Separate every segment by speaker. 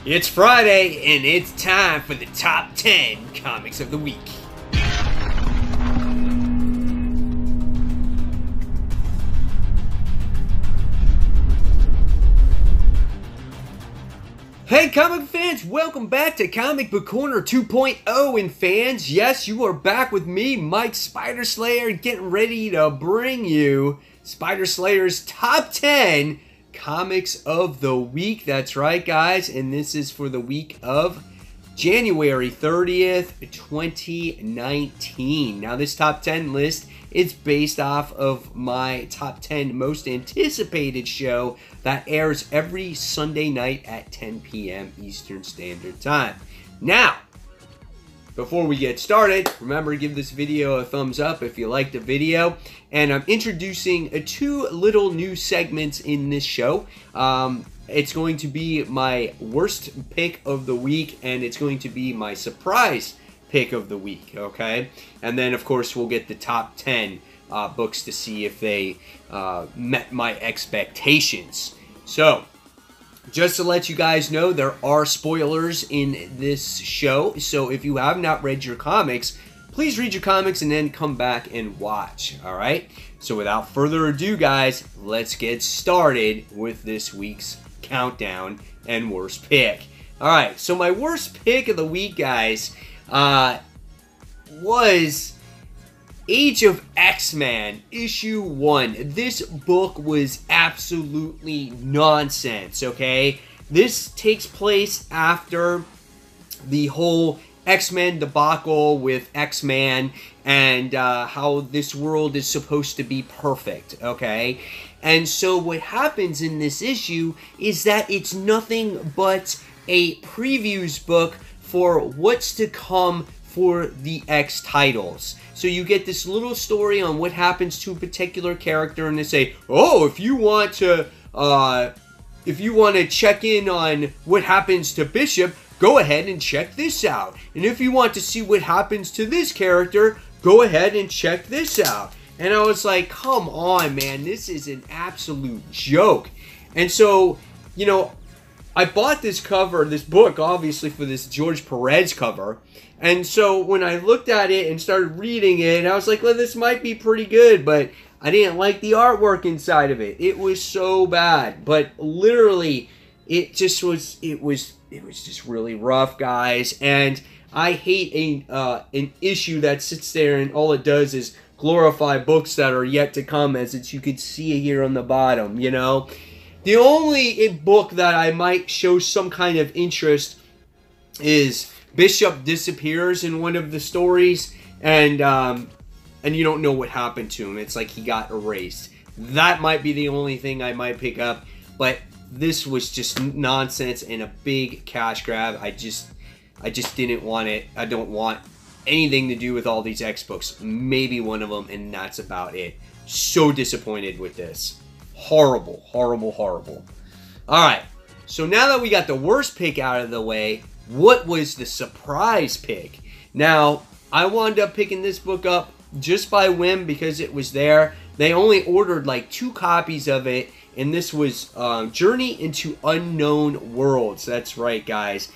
Speaker 1: It's Friday, and it's time for the top 10 comics of the week. Hey comic fans, welcome back to Comic Book Corner 2.0, and fans, yes, you are back with me, Mike Spider Slayer, getting ready to bring you Spider Slayer's top 10 comics of the week. That's right, guys, and this is for the week of January 30th, 2019. Now, this top 10 list is based off of my top 10 most anticipated show that airs every Sunday night at 10 p.m. Eastern Standard Time. Now, before we get started, remember to give this video a thumbs up if you liked the video. And I'm introducing two little new segments in this show. It's going to be my worst pick of the week, and it's going to be my surprise pick of the week, okay? And then, of course, we'll get the top 10 books to see if they met my expectations. So, just to let you guys know, there are spoilers in this show. So, if you have not read your comics, please read your comics and then come back and watch, all right? So, without further ado, guys, let's get started with this week's countdown and worst pick. All right, so my worst pick of the week, guys, was Age of X-Men, issue 1. This book was absolutely nonsense, okay? This takes place after the whole X-Men debacle with X-Man and how this world is supposed to be perfect, okay? And so what happens in this issue is that it's nothing but a previews book for what's to come for the X titles. So you get this little story on what happens to a particular character, and they say, oh, if you want to check in on what happens to Bishop, go ahead and check this out. And if you want to see what happens to this character, go ahead and check this out. And I was like, come on, man, this is an absolute joke. And so, you know, I bought this cover, this book, obviously, for this George Perez cover. And so when I looked at it and started reading it, I was like, well, this might be pretty good, but I didn't like the artwork inside of it. It was so bad. But literally, it was just really rough, guys. And I hate an issue that sits there and all it does is glorify books that are yet to come, as you could see here on the bottom, you know. The only book that I might show some kind of interest is Bishop disappears in one of the stories, and you don't know what happened to him. It's like he got erased. That might be the only thing I might pick up, but this was just nonsense and a big cash grab. I just didn't want it. I don't want anything to do with all these X books. Maybe one of them, and that's about it. So disappointed with this. Horrible, horrible, horrible. Alright, so now that we got the worst pick out of the way, what was the surprise pick? Now, I wound up picking this book up just by whim because it was there. They only ordered like 2 copies of it, and this was Journey into Unknown Worlds. That's right, guys.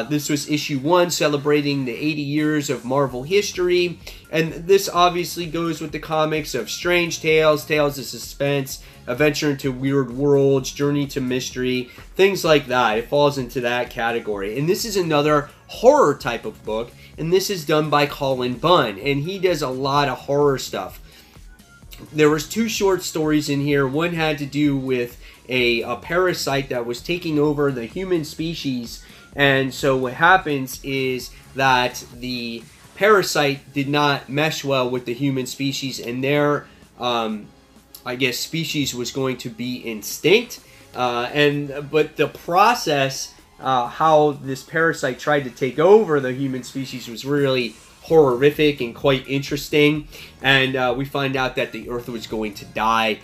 Speaker 1: This was issue 1, celebrating the 80 years of Marvel history. And this obviously goes with the comics of Strange Tales, Tales of Suspense, Adventure into Weird Worlds, Journey to Mystery, things like that. It falls into that category. And this is another horror type of book, and this is done by Colin Bunn, and he does a lot of horror stuff. There was 2 short stories in here. One had to do with a parasite that was taking over the human species, and so what happens is that the parasite did not mesh well with the human species, and their I guess species was going to be extinct, but the process how this parasite tried to take over the human species was really horrific and quite interesting. And we find out that the Earth was going to die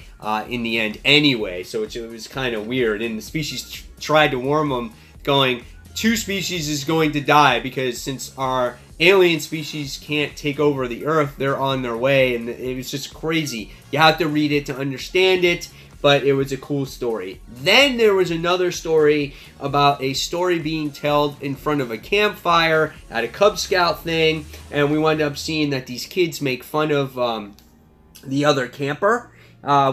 Speaker 1: in the end anyway, so it was kind of weird. And the species tried to warn them, going, 2 species is going to die because since our alien species can't take over the Earth, they're on their way. And it was just crazy. You have to read it to understand it, but it was a cool story. Then there was another story about a story being told in front of a campfire at a Cub Scout thing, and we wound up seeing that these kids make fun of the other camper.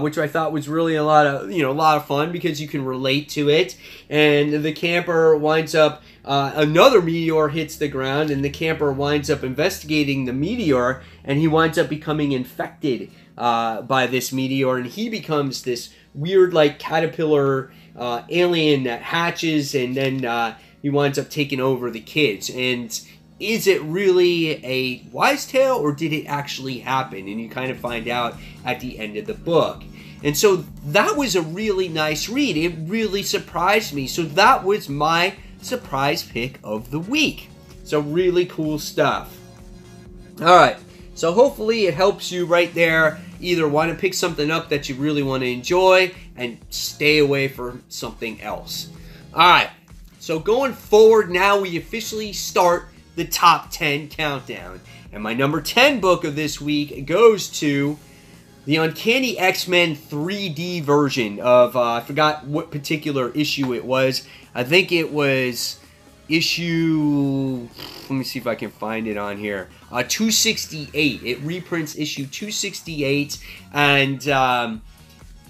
Speaker 1: Which I thought was really a lot of fun because you can relate to it. And the camper winds up, another meteor hits the ground, and the camper winds up investigating the meteor, and he winds up becoming infected by this meteor, and he becomes this weird, like, caterpillar alien that hatches, and then he winds up taking over the kids. And is it really a wise tale, or did it actually happen? And you kind of find out at the end of the book. And so that was a really nice read. It really surprised me. So that was my surprise pick of the week. So really cool stuff. All right. So hopefully it helps you right there. Either want to pick something up that you really want to enjoy and stay away from something else. All right. So going forward now, we officially start the top 10 countdown. And my number 10 book of this week goes to the Uncanny X-Men 3D version of, I forgot what particular issue it was. I think it was issue, let me see if I can find it on here, 268. It reprints issue 268, and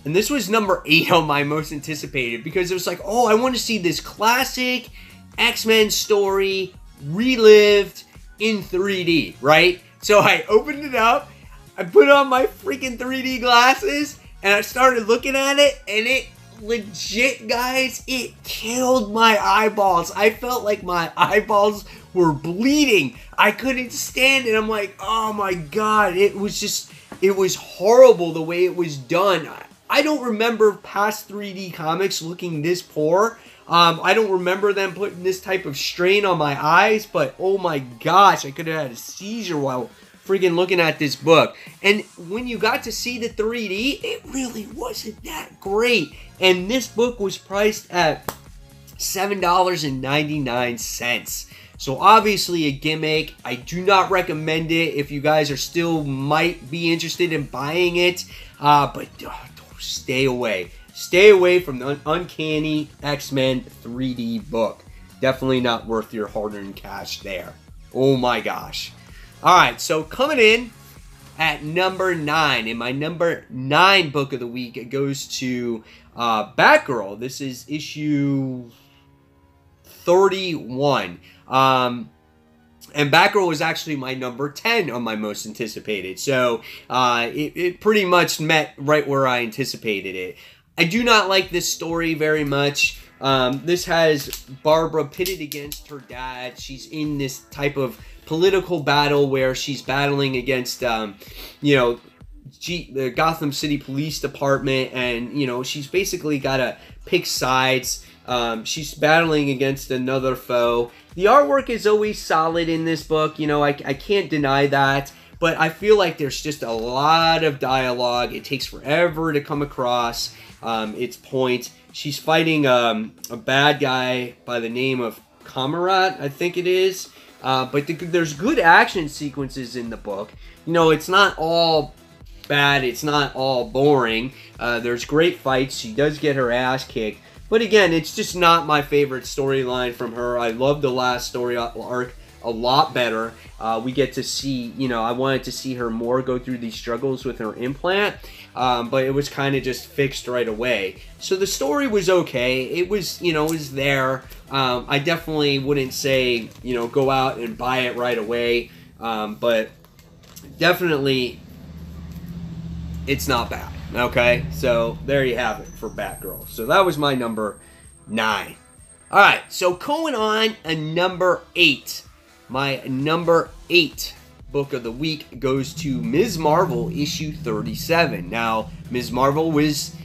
Speaker 1: this was number 8 on my most anticipated, because it was like, oh, I want to see this classic X-Men story relived in 3D, right? So I opened it up, I put on my freaking 3D glasses, and I started looking at it, and it legit, guys, it killed my eyeballs. I felt like my eyeballs were bleeding. I couldn't stand it. I'm like, oh my god, it was horrible the way it was done. I don't remember past 3D comics looking this poor. I don't remember them putting this type of strain on my eyes, but oh my gosh, I could have had a seizure while freaking looking at this book. And when you got to see the 3D, it really wasn't that great. And this book was priced at $7.99. So obviously a gimmick. I do not recommend it if you guys are still might be interested in buying it, but stay away. Stay away from the Uncanny X-Men 3D book. Definitely not worth your hard-earned cash there. Oh my gosh. Alright, so coming in at number 9. And my number 9 book of the week, it goes to Batgirl. This is issue 31. And Batgirl was actually my number 10 on my most anticipated. So it pretty much met right where I anticipated it. I do not like this story very much. This has Barbara pitted against her dad. She's in this type of political battle where she's battling against, the Gotham City Police Department, and, she's basically got to pick sides. She's battling against another foe. The artwork is always solid in this book. I can't deny that. But I feel like there's just a lot of dialogue. It takes forever to come across its point. She's fighting a bad guy by the name of Kamarat, I think it is. But there's good action sequences in the book. It's not all bad. It's not all boring. There's great fights. She does get her ass kicked. But again, it's just not my favorite storyline from her. I love the last story arc a lot better. We get to see, I wanted to see her more go through these struggles with her implant, but it was kind of just fixed right away. So the story was okay. It was, it was there. I definitely wouldn't say, go out and buy it right away, but definitely it's not bad. Okay, so there you have it for Batgirl. So that was my number 9. All right, so going on a number 8. My number 8 book of the week goes to Ms. Marvel issue 37. Now, Ms. Marvel was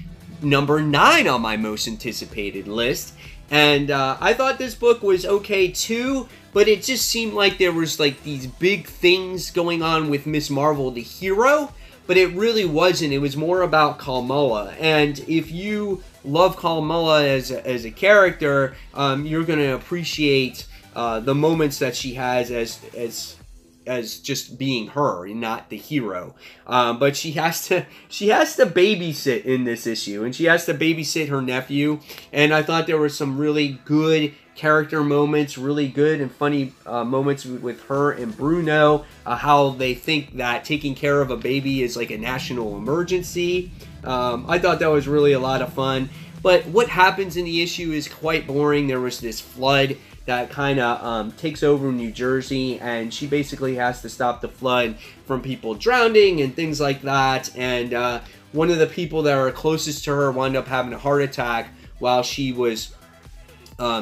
Speaker 1: number 9 on my most anticipated list. And I thought this book was okay too, but it just seemed like there was like these big things going on with Ms. Marvel, the hero. But it really wasn't. It was more about Kamala. And if you love Kamala as a character, you're going to appreciate the moments that she has as as just being her and not the hero. But she has to babysit in this issue, and she has to babysit her nephew. And I thought there were some really good character moments, really good and funny moments with her and Bruno, how they think that taking care of a baby is like a national emergency. I thought that was really a lot of fun. But what happens in the issue is quite boring. There was this flood that kind of takes over New Jersey, and she basically has to stop the flood from people drowning and things like that. And one of the people that are closest to her wound up having a heart attack while she was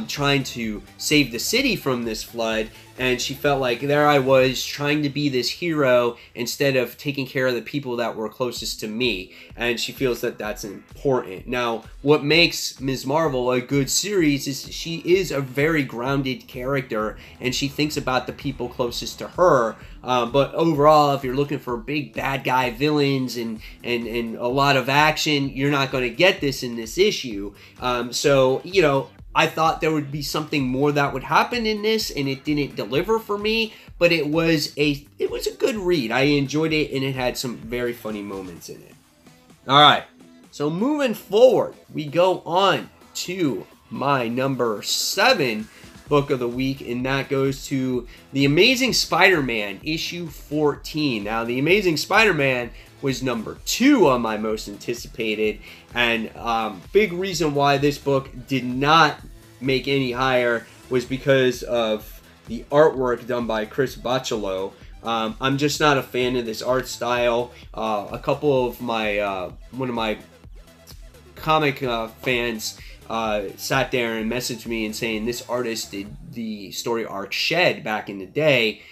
Speaker 1: trying to save the city from this flood, and she felt like there I was trying to be this hero instead of taking care of the people that were closest to me, and she feels that that's important. Now, what makes Ms. Marvel a good series is she is a very grounded character, and she thinks about the people closest to her. But overall, if you're looking for big bad guy villains and a lot of action, you're not going to get this in this issue. So, you know, I thought there would be something more that would happen in this, and it didn't deliver for me, but it was a good read. I enjoyed it, and it had some very funny moments in it. All right, so moving forward, we go on to my number 7 book of the week, and that goes to The Amazing Spider-Man issue 14. Now, The Amazing Spider-Man was number 2 on my most anticipated, and big reason why this book did not make any higher was because of the artwork done by Chris Bachalo. I'm just not a fan of this art style. A couple of my one of my comic fans sat there and messaged me and saying this artist did the story arc Shed back in the day,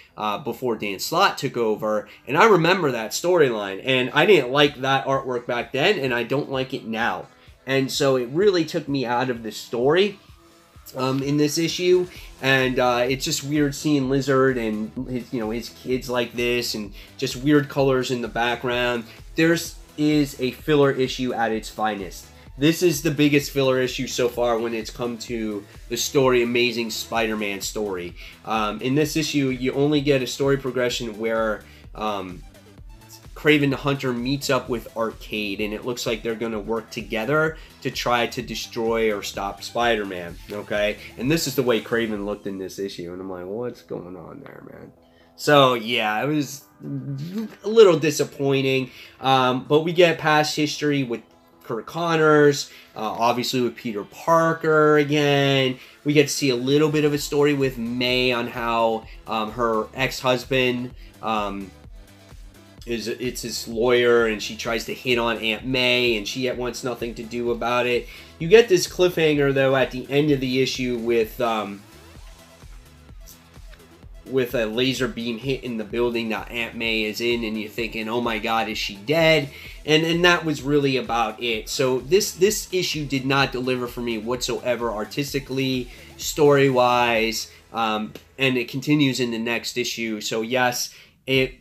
Speaker 1: before Dan Slott took over, and I remember that storyline, and I didn't like that artwork back then, and I don't like it now, and so it really took me out of the story in this issue, and it's just weird seeing Lizard and his kids like this, and just weird colors in the background. There's is a filler issue at its finest. This is the biggest filler issue so far when it's come to the story, Amazing Spider-Man story. In this issue, you only get a story progression where Kraven the Hunter meets up with Arcade, and it looks like they're going to work together to try to destroy or stop Spider-Man, okay? And this is the way Kraven looked in this issue, and I'm like, what's going on there, man? So, yeah, it was a little disappointing, but we get past history with Kurt Connors, obviously with Peter Parker again. We get to see a little bit of a story with May on how her ex-husband it's his lawyer, and she tries to hit on Aunt May, and she wants nothing to do about it. You get this cliffhanger, though, at the end of the issue with a laser beam hitting the building that Aunt May is in, and you're thinking, oh my god, is she dead? And that was really about it. So this issue did not deliver for me whatsoever, artistically, story-wise, and it continues in the next issue. So yes, it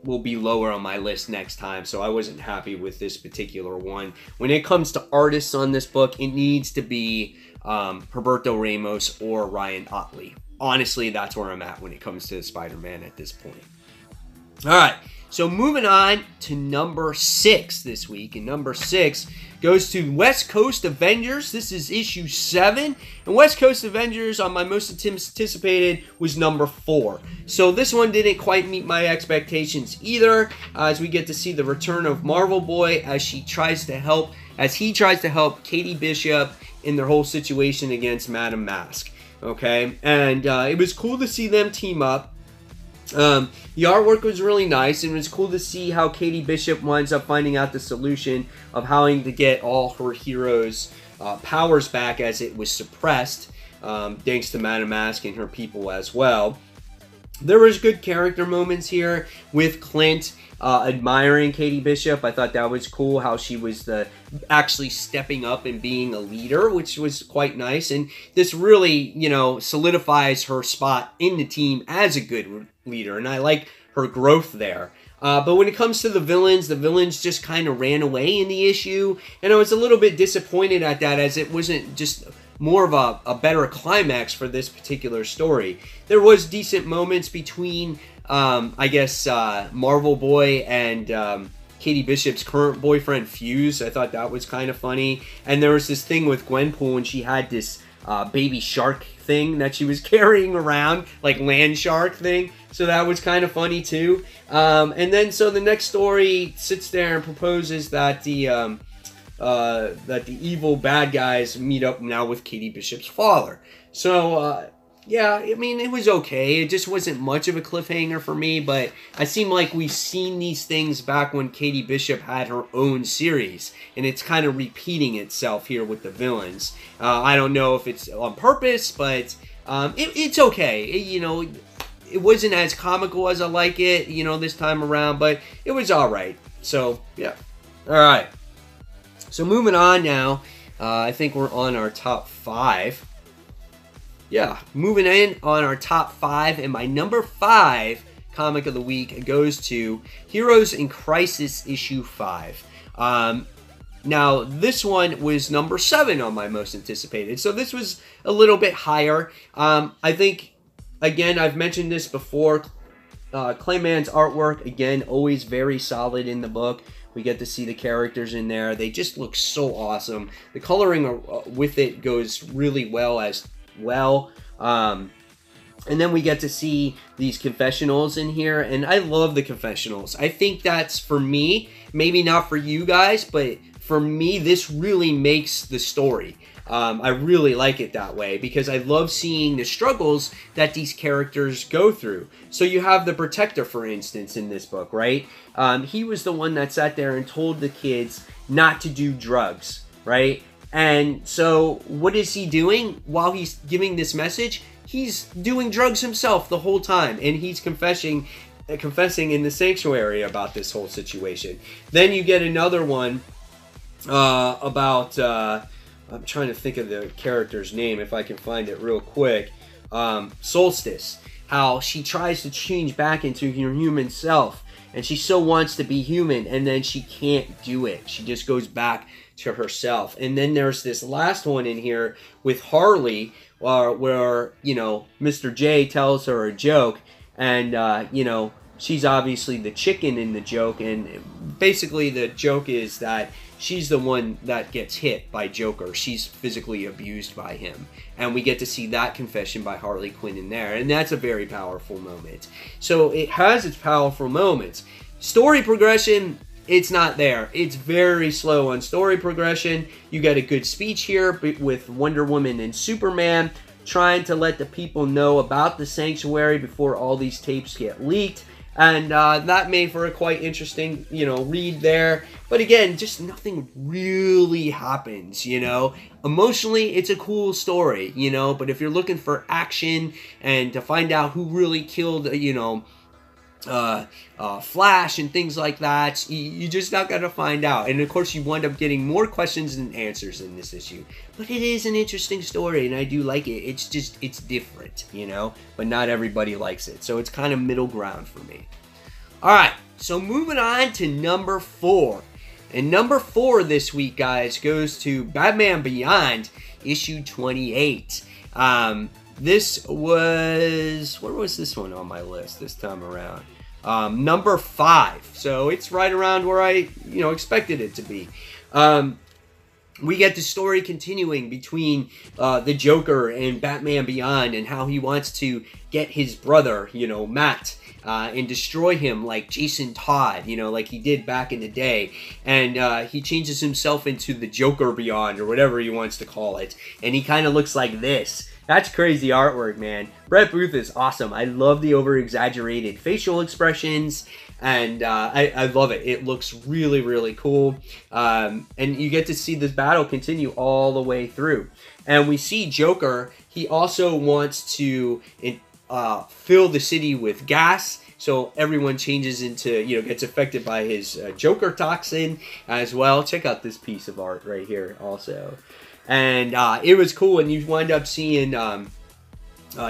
Speaker 1: will be lower on my list next time, so I wasn't happy with this particular one. When it comes to artists on this book, it needs to be Humberto Ramos or Ryan Ottley. Honestly, that's where I'm at when it comes to Spider-Man at this point. All right, so moving on to number 6 this week. And number 6 goes to West Coast Avengers. This is issue 7. And West Coast Avengers, on my most anticipated, was number 4. So this one didn't quite meet my expectations either, as we get to see the return of Marvel Boy as he tries to help Katie Bishop in their whole situation against Madame Mask. Okay, and it was cool to see them team up. The artwork was really nice, and it was cool to see how Katie Bishop winds up finding out the solution of how to get all her heroes' powers back, as it was suppressed, thanks to Madame Mask and her people as well. There was good character moments here with Clint admiring Katie Bishop. I thought that was cool, how she was actually stepping up and being a leader, which was quite nice. And this really, solidifies her spot in the team as a good leader. And I like her growth there. But when it comes to the villains just kind of ran away in the issue. And I was a little bit disappointed at that, as it wasn't just more of a better climax for this particular story. There was decent moments between I guess, Marvel Boy and Katie Bishop's current boyfriend fuse. I thought that was kind of funny. And there was this thing with Gwenpool, and she had this baby shark thing that she was carrying around, like land shark thing. So that was kind of funny too. And then so the next story sits there and proposes that the evil bad guys meet up now with Katie Bishop's father. So yeah, I mean, it was okay. It just wasn't much of a cliffhanger for me, but I seem like we've seen these things back when Katie Bishop had her own series, and it's kind of repeating itself here with the villains. I don't know if it's on purpose, but it's okay. It wasn't as comical as I like it, this time around, but it was all right. So, yeah. All right. So, moving on now. I think we're on our top 5. Yeah, moving in on our top 5, and my number 5 comic of the week goes to Heroes in Crisis issue 5. Now, this one was number 7 on my most anticipated, so this was a little bit higher. I think, again, I've mentioned this before, Clayman's artwork, again, always very solid in the book. We get to see the characters in there. They just look so awesome. The coloring with it goes really well as well. And then we get to see these confessionals in here, and I love the confessionals. I think that's, for me, maybe not for you guys, but for me, this really makes the story. I really like it that way because I love seeing the struggles that these characters go through. So you have the Protector, for instance, in this book, right? He was the one that sat there and told the kids not to do drugs, right? And so what is he doing while he's giving this message? He's doing drugs himself the whole time, and he's confessing in the sanctuary about this whole situation. Then you get another one about I'm trying to think of the character's name if I can find it real quick. Solstice, how she tries to change back into her human self, and she so wants to be human, and then she can't do it. She just goes back to herself. And then there's this last one in here with Harley, where Mr. J tells her a joke, and she's obviously the chicken in the joke, and basically the joke is that she's the one that gets hit by Joker. She's physically abused by him. And we get to see that confession by Harley Quinn in there. And that's a very powerful moment. So it has its powerful moments. Story progression, it's not there. It's very slow on story progression. You get a good speech here with Wonder Woman and Superman trying to let the people know about the Sanctuary before all these tapes get leaked. And that made for a quite interesting, read there. But again, just nothing really happens, Emotionally, it's a cool story, But if you're looking for action and to find out who really killed, Flash and things like that, you just not going to find out. And of course, you wind up getting more questions than answers in this issue. But it is an interesting story, and I do like it. It's just, it's different, but not everybody likes it. So it's kind of middle ground for me. All right, so moving on to number 4. And number 4 this week, guys, goes to Batman Beyond, issue 28. This was, where was this one on my list this time around? Number 5. So it's right around where I, expected it to be. We get the story continuing between the Joker and Batman Beyond, and how he wants to get his brother, Matt, and destroy him like Jason Todd, like he did back in the day. And he changes himself into the Joker Beyond, or whatever he wants to call it. And he kind of looks like this. That's crazy artwork, man. Brett Booth is awesome. I love the over-exaggerated facial expressions, and I love it. It looks really, really cool. And you get to see this battle continue all the way through. And we see Joker, he also wants to fill the city with gas, so everyone changes into, gets affected by his Joker toxin as well. Check out this piece of art right here also. And it was cool, and you wind up seeing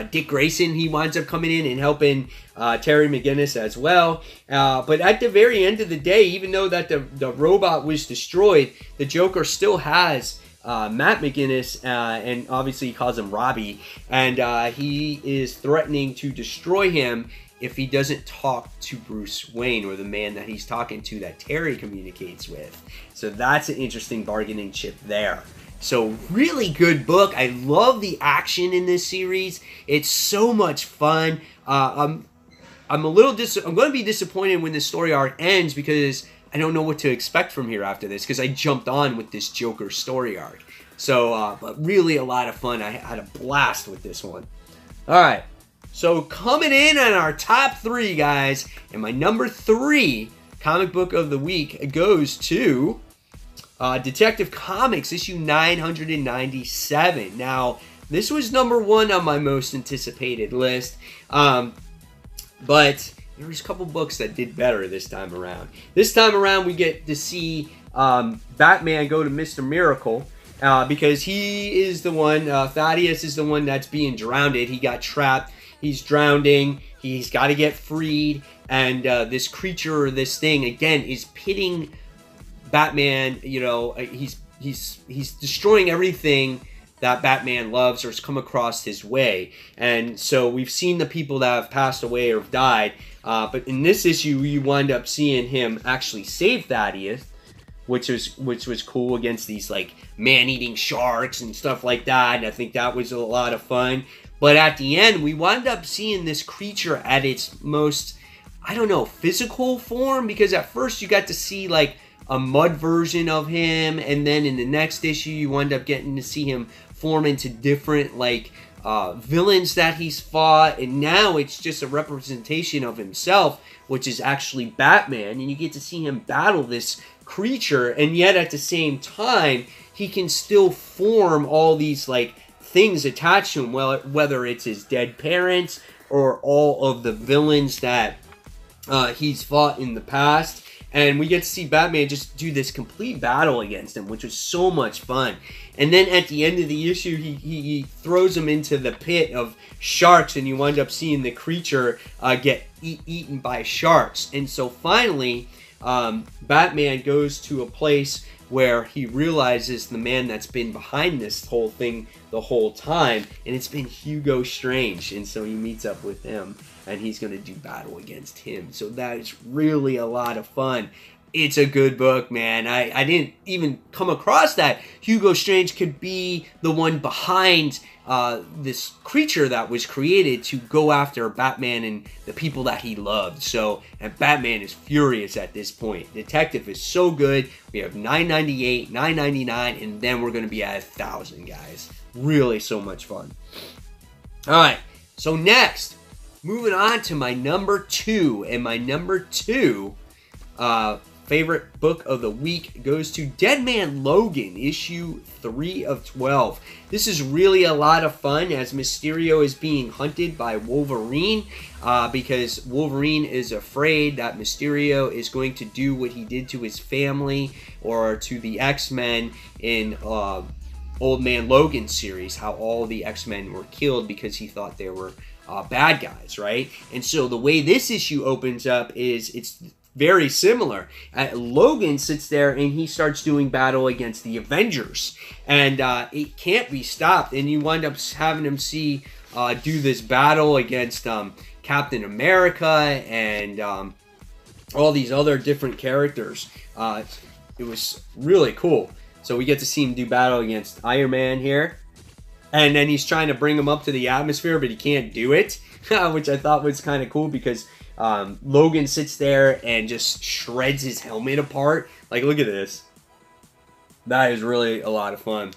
Speaker 1: Dick Grayson. He winds up coming in and helping Terry McGinnis as well. But at the very end of the day, even though that the robot was destroyed, the Joker still has Matt McGinnis, and obviously he calls him Robbie, and he is threatening to destroy him if he doesn't talk to Bruce Wayne, or the man that he's talking to that Terry communicates with. So that's an interesting bargaining chip there. So really good book. I love the action in this series. It's so much fun. I'm going to be disappointed when the story arc ends, because I don't know what to expect from here after this, because I jumped on with this Joker story arc. So, but really a lot of fun. I had a blast with this one. All right. So coming in on our top 3, guys, and my number 3 comic book of the week goes to Detective Comics issue 997. Now, this was number 1 on my most anticipated list, but there was a couple books that did better this time around. This time around, we get to see Batman go to Mr. Miracle, because he is the one, Thaddeus is the one that's being drowned. He got trapped. He's drowning. He's got to get freed. And this creature, or this thing, again, is pitting Batman. You know, he's destroying everything that Batman loves or has come across his way. And so we've seen the people that have passed away or have died. But in this issue, you wind up seeing him actually save Thaddeus, which was cool, against these like man-eating sharks and stuff like that. And I think that was a lot of fun. But at the end, we wind up seeing this creature at its most, I don't know, physical form. Because at first you got to see like a mud version of him. And then in the next issue, you wind up getting to see him form into different like villains that he's fought. And now it's just a representation of himself, which is actually Batman. And you get to see him battle this creature. And yet at the same time, he can still form all these like things attached to him, well, whether it's his dead parents or all of the villains that he's fought in the past. And we get to see Batman just do this complete battle against him, which was so much fun. And then at the end of the issue, he throws him into the pit of sharks, and you wind up seeing the creature get eaten by sharks. And so finally, Batman goes to a place where he realizes the man that's been behind this whole thing the whole time, and it's been Hugo Strange. And so he meets up with him, and he's going to do battle against him. So that is really a lot of fun. It's a good book, man. I didn't even come across that Hugo Strange could be the one behind this creature that was created to go after Batman and the people that he loved. So, and Batman is furious at this point. Detective is so good. We have 998, 999, and then we're going to be at 1,000, guys. Really so much fun. All right, so next, moving on to my number 2, and my number 2 favorite book of the week goes to Dead Man Logan, issue 3 of 12. This is really a lot of fun, as Mysterio is being hunted by Wolverine, because Wolverine is afraid that Mysterio is going to do what he did to his family or to the X-Men in Old Man Logan series, how all the X-Men were killed because he thought they were bad guys, right? And so the way this issue opens up is it's very similar. Logan sits there and he starts doing battle against the Avengers, and it can't be stopped. And you wind up having him do this battle against Captain America and all these other different characters. It was really cool. So we get to see him do battle against Iron Man here, and then he's trying to bring him up to the atmosphere, but he can't do it, which I thought was kind of cool, because Logan sits there and just shreds his helmet apart. Like, look at this. That is really a lot of fun.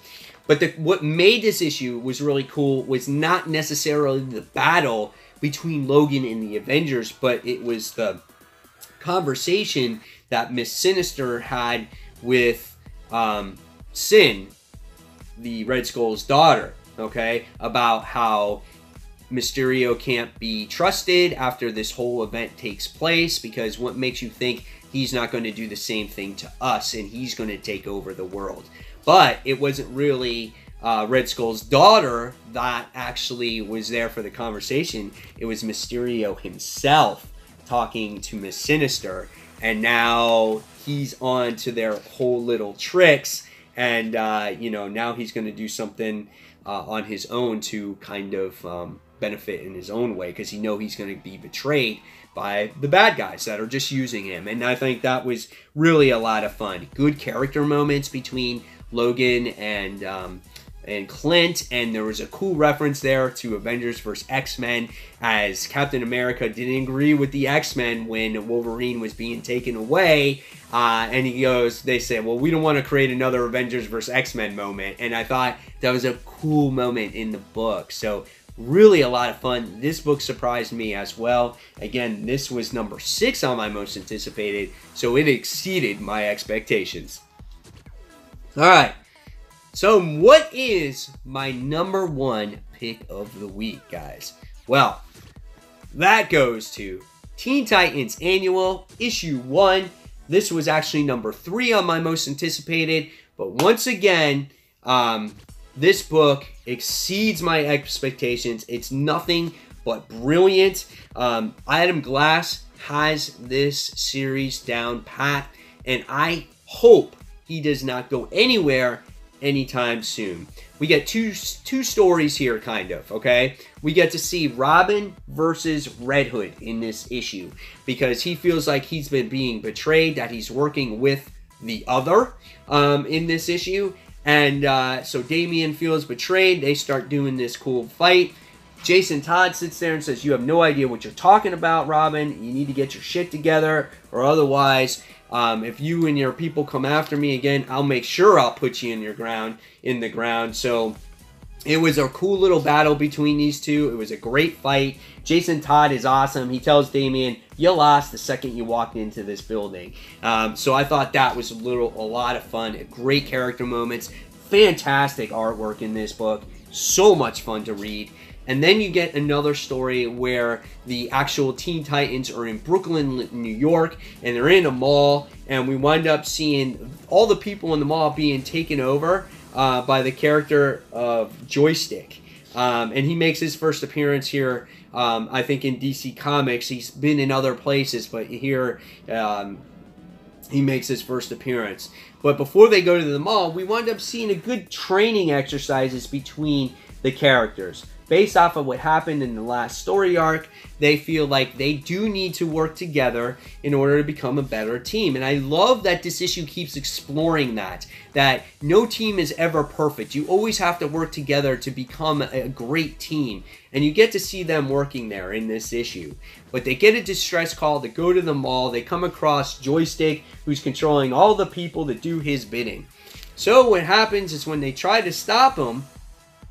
Speaker 1: But what made this issue was really cool was not necessarily the battle between Logan and the Avengers, but it was the conversation that Miss Sinister had with Sin, the Red Skull's daughter, okay, about how Mysterio can't be trusted after this whole event takes place, because what makes you think he's not going to do the same thing to us and he's going to take over the world? But it wasn't really Red Skull's daughter that actually was there for the conversation. It was Mysterio himself talking to Miss Sinister, and now he's on to their whole little tricks, and you know, now he's going to do something on his own to kind of benefit in his own way because he's going to be betrayed by the bad guys that are just using him. And I think that was really a lot of fun. Good character moments between Logan and Clint, and there was a cool reference there to Avengers vs. X-Men, as Captain America didn't agree with the X-Men when Wolverine was being taken away, and he goes, they say, well, we don't want to create another Avengers vs. X-Men moment, and I thought that was a cool moment in the book. So really a lot of fun. This book surprised me as well. Again, this was number 6 on my most anticipated, so it exceeded my expectations. All right. So what is my number 1 pick of the week, guys? Well, that goes to Teen Titans Annual, Issue 1. This was actually number 3 on my most anticipated, but once again, this book exceeds my expectations. It's nothing but brilliant. Adam Glass has this series down pat, and I hope he does not go anywhere anytime soon. We get two stories here, kind of, okay? We get to see Robin versus Red Hood in this issue because he feels like he's been being betrayed, that he's working with the other in this issue. And so Damian feels betrayed. They start doing this cool fight. Jason Todd sits there and says, you have no idea what you're talking about, Robin. You need to get your shit together, or otherwise, if you and your people come after me again, I'll make sure I'll put you in the ground. So it was a cool little battle between these two. It was a great fight. Jason Todd is awesome. He tells Damian, you lost the second you walked into this building. So I thought that was a lot of fun. Great character moments. Fantastic artwork in this book. So much fun to read. And then you get another story where the actual Teen Titans are in Brooklyn, New York, and they're in a mall, and we wind up seeing all the people in the mall being taken over by the character of Joystick. And he makes his first appearance here, I think, in DC Comics. He's been in other places, but here he makes his first appearance. But before they go to the mall, we wind up seeing a good training exercises between the characters. Based off of what happened in the last story arc, they feel like they do need to work together in order to become a better team. And I love that this issue keeps exploring that no team is ever perfect. You always have to work together to become a great team. And you get to see them working there in this issue. But they get a distress call to go to the mall. They come across Joystick, who's controlling all the people to do his bidding. So what happens is when they try to stop him,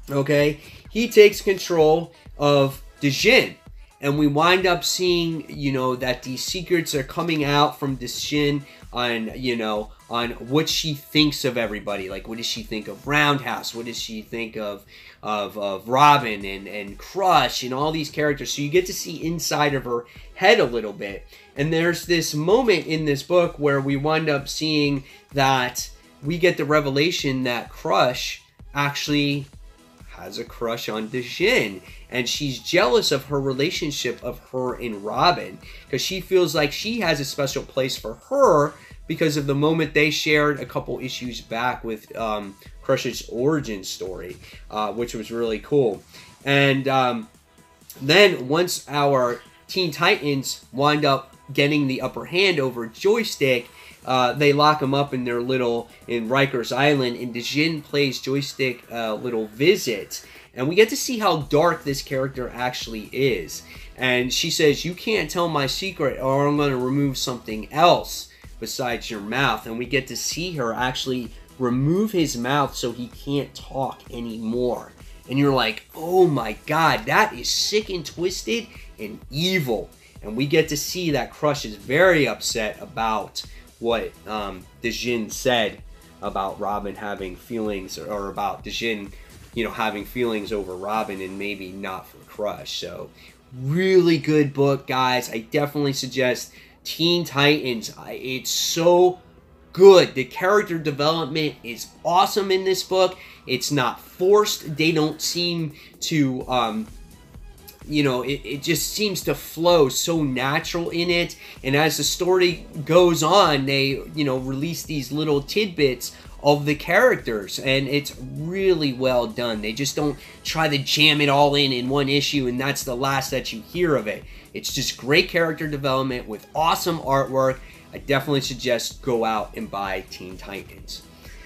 Speaker 1: okay, he takes control of Djinn, and we wind up seeing, you know, that these secrets are coming out from Djinn on, you know, on what she thinks of everybody. Like, what does she think of Roundhouse? What does she think of Robin and Crush and all these characters? So you get to see inside of her head a little bit. And there's this moment in this book where we wind up seeing that we get the revelation that Crush actually has a crush on Djinn, and she's jealous of her relationship of her and Robin because she feels like she has a special place for her because of the moment they shared a couple issues back with Crush's origin story, which was really cool. And then once our Teen Titans wind up getting the upper hand over Joystick, they lock him up in their in Rikers Island, and Djinn plays Joystick a little visit. And we get to see how dark this character actually is. And she says, you can't tell my secret or I'm going to remove something else besides your mouth. And we get to see her actually remove his mouth so he can't talk anymore. And you're like, oh my god, that is sick and twisted and evil. And we get to see that Crush is very upset about what Djinn said about Robin having feelings, or about Djinn, you know, having feelings over Robin and maybe not for Crush. So really good book, guys. I definitely suggest Teen Titans. It's so good. The character development is awesome in this book. It's not forced. They don't seem to you know, it just seems to flow so natural in it. And as the story goes on, they, you know, release these little tidbits of the characters, and it's really well done. They just don't try to jam it all in one issue, and that's the last that you hear of it. It's just great character development with awesome artwork. I definitely suggest go out and buy Teen Titans.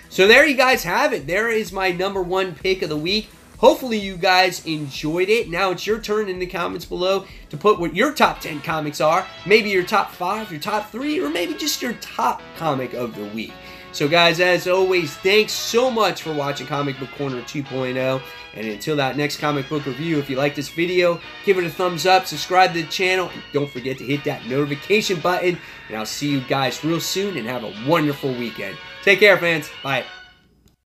Speaker 1: So there you guys have it. There is my #1 pick of the week. Hopefully you guys enjoyed it. Now it's your turn in the comments below to put what your top 10 comics are. Maybe your top 5, your top 3, or maybe just your top comic of the week. So guys, as always, thanks so much for watching Comic Book Corner 2.0. And until that next comic book review, if you like this video, give it a thumbs up, subscribe to the channel, and don't forget to hit that notification button. And I'll see you guys real soon, and have a wonderful weekend. Take care, fans. Bye.